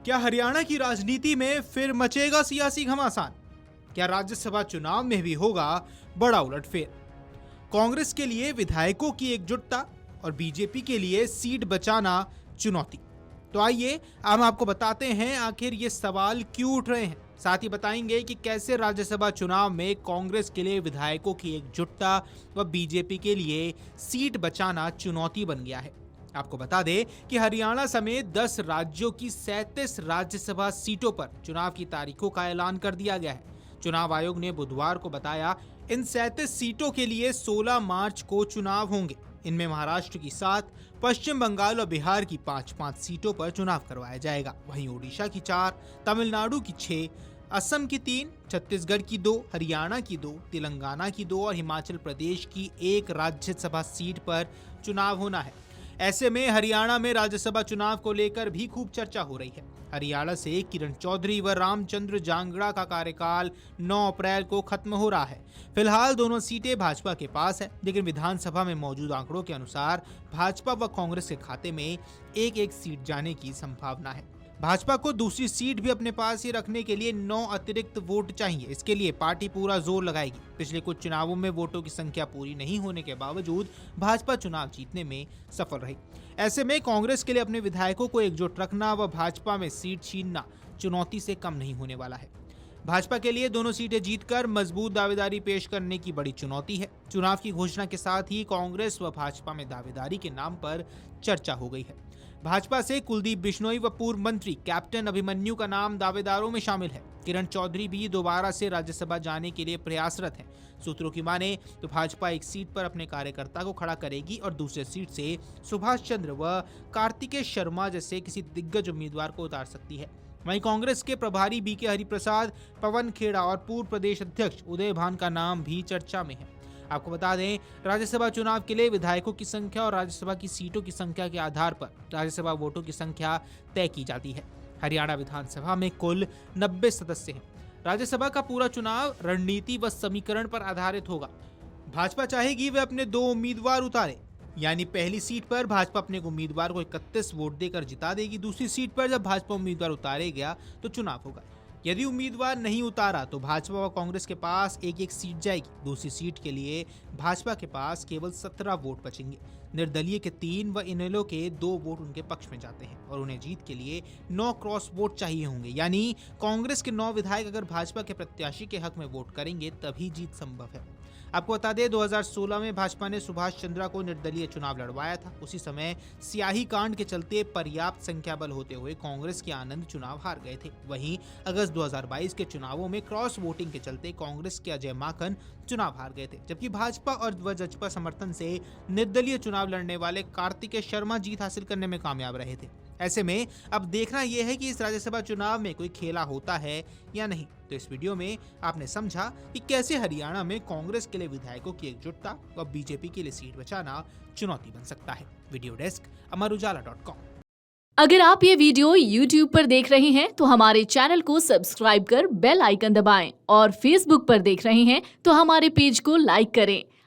क्या हरियाणा की राजनीति में फिर मचेगा सियासी घमासान? क्या राज्यसभा चुनाव में भी होगा बड़ा उलटफेर? कांग्रेस के लिए विधायकों की एकजुटता और बीजेपी के लिए सीट बचाना चुनौती। तो आइए हम आपको बताते हैं आखिर ये सवाल क्यों उठ रहे हैं। साथ ही बताएंगे कि कैसे राज्यसभा चुनाव में कांग्रेस के लिए विधायकों की एकजुटता व बीजेपी के लिए सीट बचाना चुनौती बन गया है। आपको बता दें कि हरियाणा समेत 10 राज्यों की 37 राज्यसभा सीटों पर चुनाव की तारीखों का ऐलान कर दिया गया है। चुनाव आयोग ने बुधवार को बताया इन 37 सीटों के लिए 16 मार्च को चुनाव होंगे। इनमें महाराष्ट्र की 7, पश्चिम बंगाल और बिहार की 5-5 सीटों पर चुनाव करवाया जाएगा। वहीं ओडिशा की 4, तमिलनाडु की 6, असम की 3, छत्तीसगढ़ की 2, हरियाणा की 2, तेलंगाना की 2 और हिमाचल प्रदेश की 1 राज्यसभा सीट पर चुनाव होना है। ऐसे में हरियाणा में राज्यसभा चुनाव को लेकर भी खूब चर्चा हो रही है। हरियाणा से किरण चौधरी व रामचंद्र जांगड़ा का कार्यकाल 9 अप्रैल को खत्म हो रहा है। फिलहाल दोनों सीटें भाजपा के पास है, लेकिन विधानसभा में मौजूद आंकड़ों के अनुसार भाजपा व कांग्रेस के खाते में एक सीट जाने की संभावना है। भाजपा को दूसरी सीट भी अपने पास ही रखने के लिए 9 अतिरिक्त वोट चाहिए। इसके लिए पार्टी पूरा जोर लगाएगी। पिछले कुछ चुनावों में वोटों की संख्या पूरी नहीं होने के बावजूद भाजपा चुनाव जीतने में सफल रही। ऐसे में कांग्रेस के लिए अपने विधायकों को एकजुट रखना व भाजपा में सीट छीनना चुनौती से कम नहीं होने वाला है। भाजपा के लिए दोनों सीटें जीतकर मजबूत दावेदारी पेश करने की बड़ी चुनौती है। चुनाव की घोषणा के साथ ही कांग्रेस व भाजपा में दावेदारी के नाम पर चर्चा हो गई है। भाजपा से कुलदीप बिश्नोई व पूर्व मंत्री कैप्टन अभिमन्यु का नाम दावेदारों में शामिल है। किरण चौधरी भी दोबारा से राज्यसभा जाने के लिए प्रयासरत हैं। सूत्रों की माने तो भाजपा एक सीट पर अपने कार्यकर्ता को खड़ा करेगी और दूसरे सीट से सुभाष चंद्र व कार्तिकेय शर्मा जैसे किसी दिग्गज उम्मीदवार को उतार सकती है। वहीं कांग्रेस के प्रभारी बीके हरिप्रसाद, पवन खेड़ा और पूर्व प्रदेश अध्यक्ष उदय भान का नाम भी चर्चा में है। आपको बता दें, राज्यसभा चुनाव के लिए विधायकों की संख्या और राज्यसभा की सीटों की संख्या के आधार पर राज्यसभा वोटों की संख्या तय की जाती है। हरियाणा विधानसभा में कुल 90 सदस्य हैं। राज्यसभा का पूरा चुनाव रणनीति व समीकरण पर आधारित होगा। भाजपा चाहेगी वे अपने 2 उम्मीदवार उतारे, यानी पहली सीट पर भाजपा अपने उम्मीदवार को 31 वोट देकर जिता देगी। दूसरी सीट पर जब भाजपा उम्मीदवार उतारेगा तो चुनाव होगा। यदि उम्मीदवार नहीं उतारा तो भाजपा व कांग्रेस के पास एक सीट जाएगी। दूसरी सीट के लिए भाजपा के पास केवल 17 वोट बचेंगे। निर्दलीय के 3 व इनेलो के 2 वोट उनके पक्ष में जाते हैं और उन्हें जीत के लिए 9 क्रॉस वोट चाहिए होंगे। यानी कांग्रेस के 9 विधायक अगर भाजपा के प्रत्याशी के हक में वोट करेंगे तभी जीत संभव है। आपको बता दें, 2016 में भाजपा ने सुभाष चंद्रा को निर्दलीय चुनाव लड़वाया था। उसी समय सियाही कांड के चलते पर्याप्त संख्या बल होते हुए कांग्रेस के आनंद चुनाव हार गए थे। वहीं अगस्त 2022 के चुनावों में क्रॉस वोटिंग के चलते कांग्रेस के अजय माकन चुनाव हार गए थे, जबकि भाजपा और जजपा समर्थन से निर्दलीय चुनाव लड़ने वाले कार्तिकेय शर्मा जीत हासिल करने में कामयाब रहे थे। ऐसे में अब देखना यह है कि इस राज्यसभा चुनाव में कोई खेला होता है या नहीं। तो इस वीडियो में आपने समझा कि कैसे हरियाणा में कांग्रेस के लिए विधायकों की एकजुटता और बीजेपी के लिए सीट बचाना चुनौती बन सकता है। Video desk amarujala.com। अगर आप ये वीडियो YouTube पर देख रहे हैं तो हमारे चैनल को सब्सक्राइब कर बेल आइकन दबाएं और Facebook पर देख रहे हैं तो हमारे पेज को लाइक करें।